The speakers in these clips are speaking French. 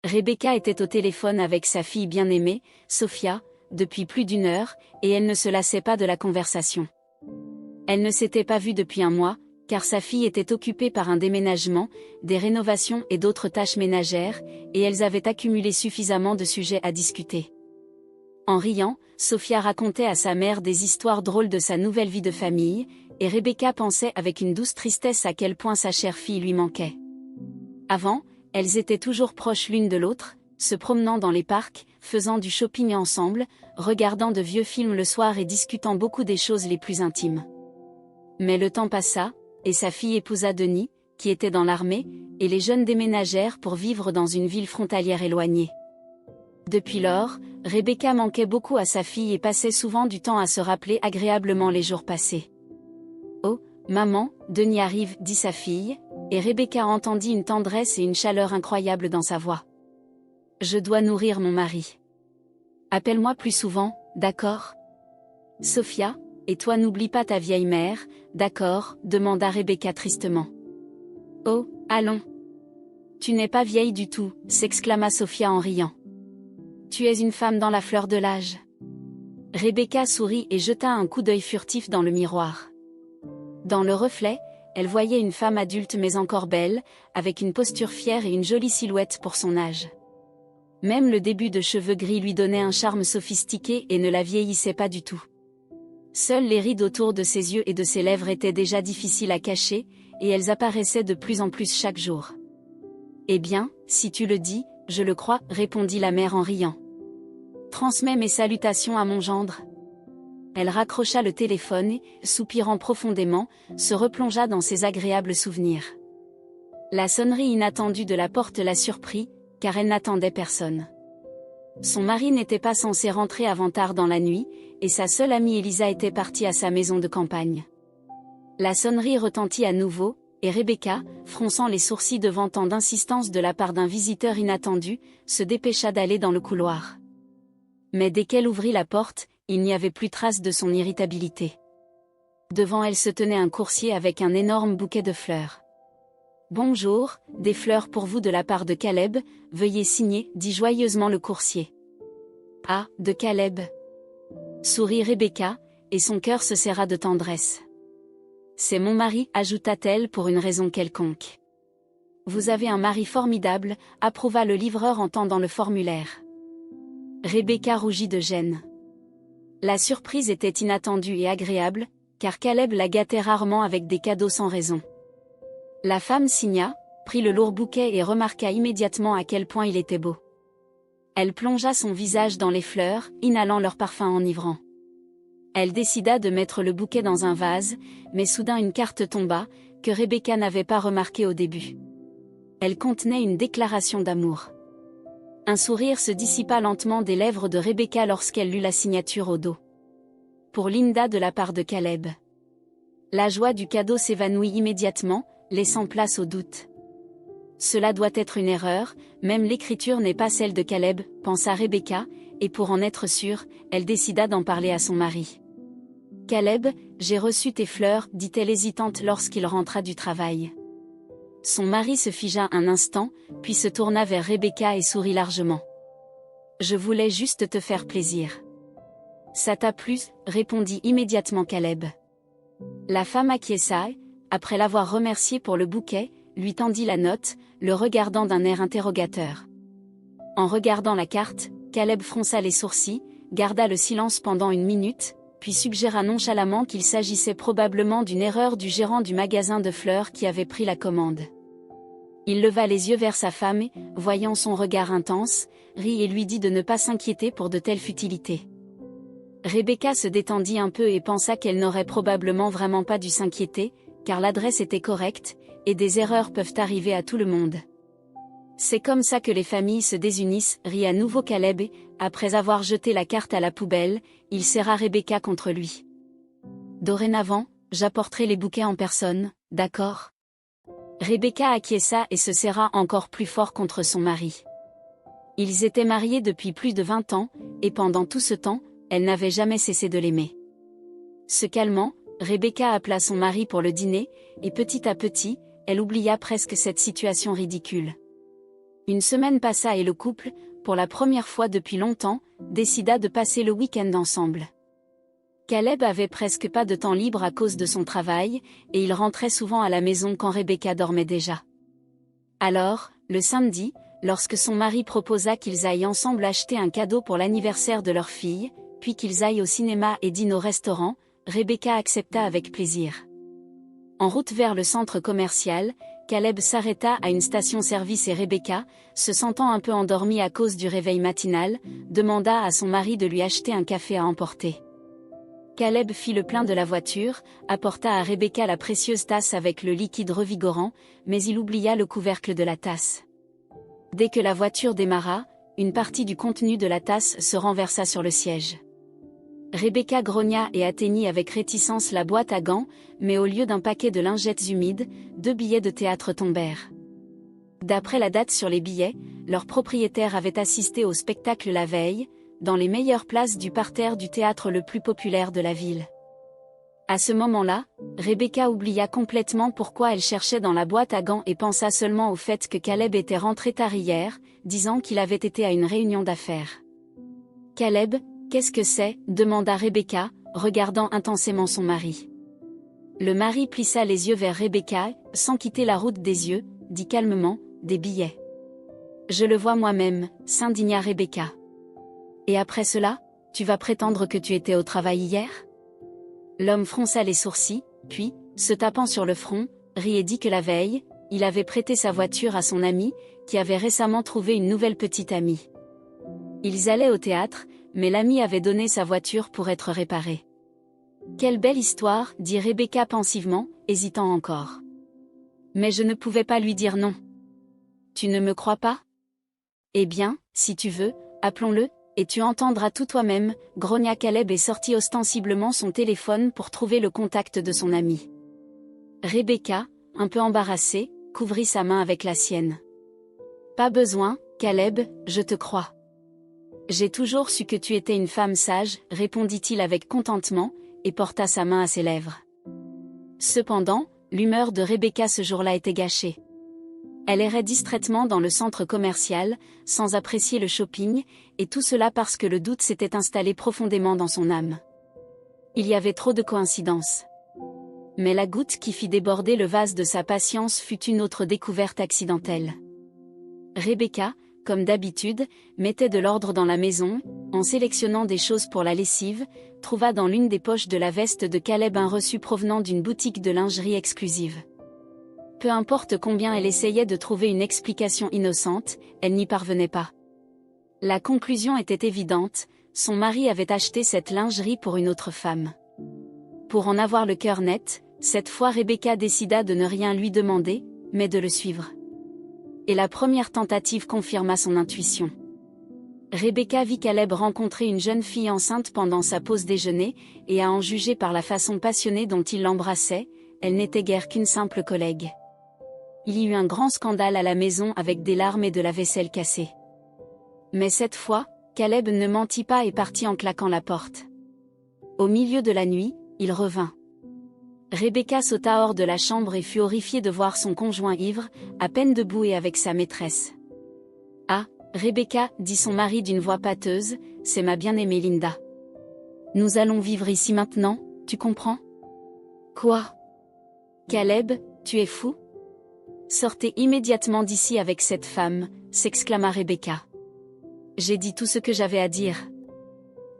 Rebecca était au téléphone avec sa fille bien-aimée, Sophia, depuis plus d'une heure, et elle ne se lassait pas de la conversation. Elle ne s'était pas vue depuis un mois, car sa fille était occupée par un déménagement, des rénovations et d'autres tâches ménagères, et elles avaient accumulé suffisamment de sujets à discuter. En riant, Sophia racontait à sa mère des histoires drôles de sa nouvelle vie de famille, et Rebecca pensait avec une douce tristesse à quel point sa chère fille lui manquait. Avant, elles étaient toujours proches l'une de l'autre, se promenant dans les parcs, faisant du shopping ensemble, regardant de vieux films le soir et discutant beaucoup des choses les plus intimes. Mais le temps passa, et sa fille épousa Denis, qui était dans l'armée, et les jeunes déménagèrent pour vivre dans une ville frontalière éloignée. Depuis lors, Rebecca manquait beaucoup à sa fille et passait souvent du temps à se rappeler agréablement les jours passés. « Oh, maman, Denis arrive », dit sa fille, et Rebecca entendit une tendresse et une chaleur incroyables dans sa voix. « Je dois nourrir mon mari. Appelle-moi plus souvent, d'accord ? Sophia, et toi n'oublie pas ta vieille mère, d'accord ? Demanda Rebecca tristement. « Oh, allons. Tu n'es pas vieille du tout, » s'exclama Sophia en riant. « Tu es une femme dans la fleur de l'âge. » Rebecca sourit et jeta un coup d'œil furtif dans le miroir. Dans le reflet, elle voyait une femme adulte mais encore belle, avec une posture fière et une jolie silhouette pour son âge. Même le début de cheveux gris lui donnait un charme sophistiqué et ne la vieillissait pas du tout. Seuls les rides autour de ses yeux et de ses lèvres étaient déjà difficiles à cacher, et elles apparaissaient de plus en plus chaque jour. « Eh bien, si tu le dis, je le crois, » répondit la mère en riant. « Transmets mes salutations à mon gendre. » Elle raccrocha le téléphone et, soupirant profondément, se replongea dans ses agréables souvenirs. La sonnerie inattendue de la porte la surprit, car elle n'attendait personne. Son mari n'était pas censé rentrer avant tard dans la nuit, et sa seule amie Elisa était partie à sa maison de campagne. La sonnerie retentit à nouveau, et Rebecca, fronçant les sourcils devant tant d'insistance de la part d'un visiteur inattendu, se dépêcha d'aller dans le couloir. Mais dès qu'elle ouvrit la porte, il n'y avait plus trace de son irritabilité. Devant elle se tenait un coursier avec un énorme bouquet de fleurs. « Bonjour, des fleurs pour vous de la part de Caleb, veuillez signer, » dit joyeusement le coursier. « Ah, de Caleb !» sourit Rebecca, et son cœur se serra de tendresse. « C'est mon mari, » ajouta-t-elle pour une raison quelconque. « Vous avez un mari formidable, » approuva le livreur en tendant le formulaire. Rebecca rougit de gêne. La surprise était inattendue et agréable, car Caleb la gâtait rarement avec des cadeaux sans raison. La femme signa, prit le lourd bouquet et remarqua immédiatement à quel point il était beau. Elle plongea son visage dans les fleurs, inhalant leur parfum enivrant. Elle décida de mettre le bouquet dans un vase, mais soudain une carte tomba, que Rebecca n'avait pas remarquée au début. Elle contenait une déclaration d'amour. Un sourire se dissipa lentement des lèvres de Rebecca lorsqu'elle lut la signature au dos. Pour Linda de la part de Caleb. La joie du cadeau s'évanouit immédiatement, laissant place au doute. Cela doit être une erreur, même l'écriture n'est pas celle de Caleb, pensa Rebecca, et pour en être sûre, elle décida d'en parler à son mari. « Caleb, j'ai reçu tes fleurs, » dit-elle hésitante lorsqu'il rentra du travail. Son mari se figea un instant, puis se tourna vers Rebecca et sourit largement. « Je voulais juste te faire plaisir. »« Ça t'a plu ?» répondit immédiatement Caleb. La femme acquiesça, après l'avoir remercié pour le bouquet, lui tendit la note, le regardant d'un air interrogateur. En regardant la carte, Caleb fronça les sourcils, garda le silence pendant une minute, puis suggéra nonchalamment qu'il s'agissait probablement d'une erreur du gérant du magasin de fleurs qui avait pris la commande. Il leva les yeux vers sa femme et, voyant son regard intense, rit et lui dit de ne pas s'inquiéter pour de telles futilités. Rebecca se détendit un peu et pensa qu'elle n'aurait probablement vraiment pas dû s'inquiéter, car l'adresse était correcte, et des erreurs peuvent arriver à tout le monde. C'est comme ça que les familles se désunissent, rit à nouveau Caleb et, après avoir jeté la carte à la poubelle, il serra Rebecca contre lui. Dorénavant, j'apporterai les bouquets en personne, d'accord ? Rebecca acquiesça et se serra encore plus fort contre son mari. Ils étaient mariés depuis plus de 20 ans, et pendant tout ce temps, elle n'avait jamais cessé de l'aimer. Se calmant, Rebecca appela son mari pour le dîner, et petit à petit, elle oublia presque cette situation ridicule. Une semaine passa et le couple, pour la première fois depuis longtemps, décida de passer le week-end ensemble. Caleb avait presque pas de temps libre à cause de son travail, et il rentrait souvent à la maison quand Rebecca dormait déjà. Alors, le samedi, lorsque son mari proposa qu'ils aillent ensemble acheter un cadeau pour l'anniversaire de leur fille, puis qu'ils aillent au cinéma et dînent au restaurant, Rebecca accepta avec plaisir. En route vers le centre commercial, Caleb s'arrêta à une station-service et Rebecca, se sentant un peu endormie à cause du réveil matinal, demanda à son mari de lui acheter un café à emporter. Caleb fit le plein de la voiture, apporta à Rebecca la précieuse tasse avec le liquide revigorant, mais il oublia le couvercle de la tasse. Dès que la voiture démarra, une partie du contenu de la tasse se renversa sur le siège. Rebecca grogna et atteignit avec réticence la boîte à gants, mais au lieu d'un paquet de lingettes humides, 2 billets de théâtre tombèrent. D'après la date sur les billets, leur propriétaire avait assisté au spectacle la veille, dans les meilleures places du parterre du théâtre le plus populaire de la ville. À ce moment-là, Rebecca oublia complètement pourquoi elle cherchait dans la boîte à gants et pensa seulement au fait que Caleb était rentré tard hier, disant qu'il avait été à une réunion d'affaires. « Caleb, qu'est-ce que c'est ?» demanda Rebecca, regardant intensément son mari. Le mari plissa les yeux vers Rebecca, sans quitter la route des yeux, dit calmement, « Des billets. »« Je le vois moi-même » s'indigna Rebecca. « Et après cela, tu vas prétendre que tu étais au travail hier ?» L'homme fronça les sourcils, puis, se tapant sur le front, rit et dit que la veille, il avait prêté sa voiture à son ami, qui avait récemment trouvé une nouvelle petite amie. Ils allaient au théâtre, mais l'ami avait donné sa voiture pour être réparée. « Quelle belle histoire » dit Rebecca pensivement, hésitant encore. Mais je ne pouvais pas lui dire non. « Tu ne me crois pas ? Eh bien, si tu veux, appelons-le, et tu entendras tout toi-même, grogna Caleb et sortit ostensiblement son téléphone pour trouver le contact de son ami. Rebecca, un peu embarrassée, couvrit sa main avec la sienne. « Pas besoin, Caleb, je te crois. »« J'ai toujours su que tu étais une femme sage, » répondit-il avec contentement, et porta sa main à ses lèvres. Cependant, l'humeur de Rebecca ce jour-là était gâchée. Elle errait distraitement dans le centre commercial, sans apprécier le shopping, et tout cela parce que le doute s'était installé profondément dans son âme. Il y avait trop de coïncidences. Mais la goutte qui fit déborder le vase de sa patience fut une autre découverte accidentelle. Rebecca, comme d'habitude, mettait de l'ordre dans la maison, en sélectionnant des choses pour la lessive, trouva dans l'une des poches de la veste de Caleb un reçu provenant d'une boutique de lingerie exclusive. Peu importe combien elle essayait de trouver une explication innocente, elle n'y parvenait pas. La conclusion était évidente, son mari avait acheté cette lingerie pour une autre femme. Pour en avoir le cœur net, cette fois Rebecca décida de ne rien lui demander, mais de le suivre. Et la première tentative confirma son intuition. Rebecca vit Caleb rencontrer une jeune fille enceinte pendant sa pause déjeuner, et à en juger par la façon passionnée dont il l'embrassait, elle n'était guère qu'une simple collègue. Il y eut un grand scandale à la maison avec des larmes et de la vaisselle cassée. Mais cette fois, Caleb ne mentit pas et partit en claquant la porte. Au milieu de la nuit, il revint. Rebecca sauta hors de la chambre et fut horrifiée de voir son conjoint ivre, à peine debout et avec sa maîtresse. « Ah, Rebecca, dit son mari d'une voix pâteuse, c'est ma bien-aimée Linda. Nous allons vivre ici maintenant, tu comprends ? » Quoi ? Caleb, tu es fou ? Sortez immédiatement d'ici avec cette femme, s'exclama Rebecca. J'ai dit tout ce que j'avais à dire.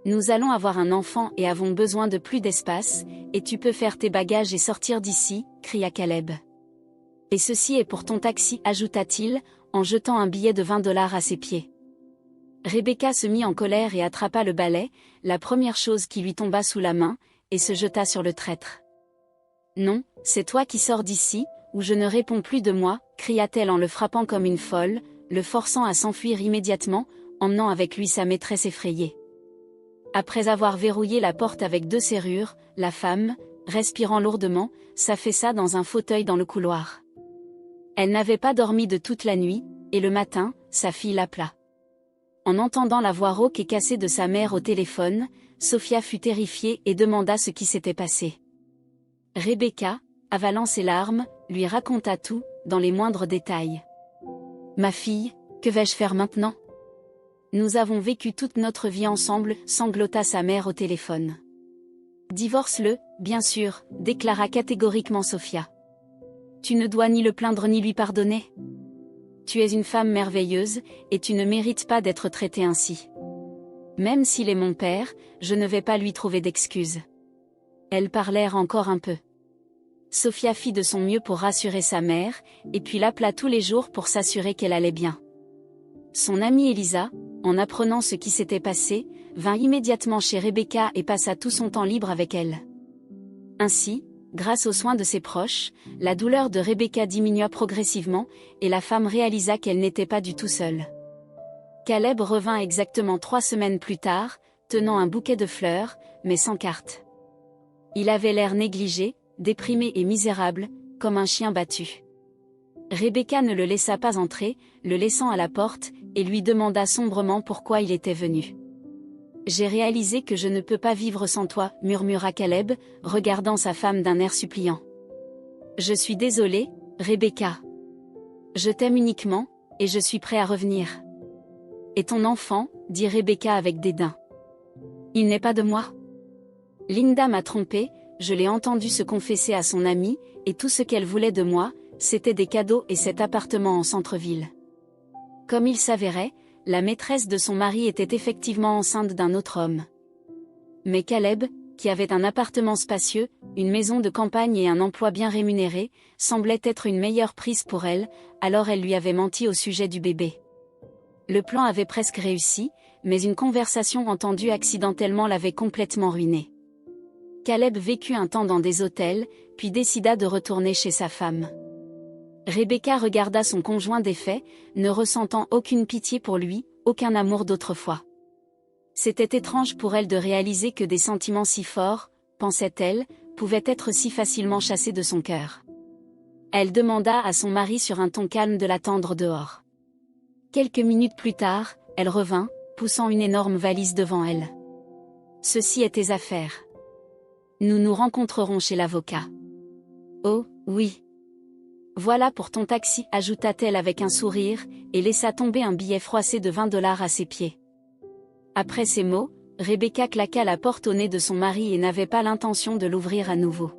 Nous allons avoir un enfant et avons besoin de plus d'espace, et tu peux faire tes bagages et sortir d'ici, cria Caleb. Et ceci est pour ton taxi, ajouta-t-il, en jetant un billet de $20 à ses pieds. Rebecca se mit en colère et attrapa le balai, la première chose qui lui tomba sous la main, et se jeta sur le traître. Non, c'est toi qui sors d'ici, ou je ne réponds plus de moi, cria-t-elle en le frappant comme une folle, le forçant à s'enfuir immédiatement, emmenant avec lui sa maîtresse effrayée. Après avoir verrouillé la porte avec 2 serrures, la femme, respirant lourdement, s'affaissa dans un fauteuil dans le couloir. Elle n'avait pas dormi de toute la nuit, et le matin, sa fille l'appela. En entendant la voix rauque et cassée de sa mère au téléphone, Sophia fut terrifiée et demanda ce qui s'était passé. Rebecca, avalant ses larmes, lui raconta tout, dans les moindres détails. « Ma fille, Que vais-je faire maintenant? Nous avons vécu toute notre vie ensemble, sanglota sa mère au téléphone. Divorce-le, bien sûr, déclara catégoriquement Sophia. Tu ne dois ni le plaindre ni lui pardonner. Tu es une femme merveilleuse, et tu ne mérites pas d'être traitée ainsi. Même s'il est mon père, je ne vais pas lui trouver d'excuses. Elles parlèrent encore un peu. Sophia fit de son mieux pour rassurer sa mère, et puis l'appela tous les jours pour s'assurer qu'elle allait bien. Son amie Elisa, en apprenant ce qui s'était passé, vint immédiatement chez Rebecca et passa tout son temps libre avec elle. Ainsi, grâce aux soins de ses proches, la douleur de Rebecca diminua progressivement, et la femme réalisa qu'elle n'était pas du tout seule. Caleb revint exactement 3 semaines plus tard, tenant un bouquet de fleurs, mais sans carte. Il avait l'air négligé, déprimé et misérable, comme un chien battu. Rebecca ne le laissa pas entrer, le laissant à la porte, et lui demanda sombrement pourquoi il était venu. « J'ai réalisé que je ne peux pas vivre sans toi, » murmura Caleb, regardant sa femme d'un air suppliant. « Je suis désolé, Rebecca. Je t'aime uniquement, et je suis prêt à revenir. »« Et ton enfant ?» dit Rebecca avec dédain. « Il n'est pas de moi. Linda m'a trompée, je l'ai entendu se confesser à son amie, et tout ce qu'elle voulait de moi, c'était des cadeaux et cet appartement en centre-ville. » Comme il s'avérait, la maîtresse de son mari était effectivement enceinte d'un autre homme. Mais Caleb, qui avait un appartement spacieux, une maison de campagne et un emploi bien rémunéré, semblait être une meilleure prise pour elle, alors elle lui avait menti au sujet du bébé. Le plan avait presque réussi, mais une conversation entendue accidentellement l'avait complètement ruiné. Caleb vécut un temps dans des hôtels, puis décida de retourner chez sa femme. Rebecca regarda son conjoint défait, ne ressentant aucune pitié pour lui, aucun amour d'autrefois. C'était étrange pour elle de réaliser que des sentiments si forts, pensait-elle, pouvaient être si facilement chassés de son cœur. Elle demanda à son mari sur un ton calme de l'attendre dehors. Quelques minutes plus tard, elle revint, poussant une énorme valise devant elle. « Ceci est tes affaires. Nous nous rencontrerons chez l'avocat. »« Oh, oui. Voilà pour ton taxi, » ajouta-t-elle avec un sourire, et laissa tomber un billet froissé de $20 à ses pieds. Après ces mots, Rebecca claqua la porte au nez de son mari et n'avait pas l'intention de l'ouvrir à nouveau.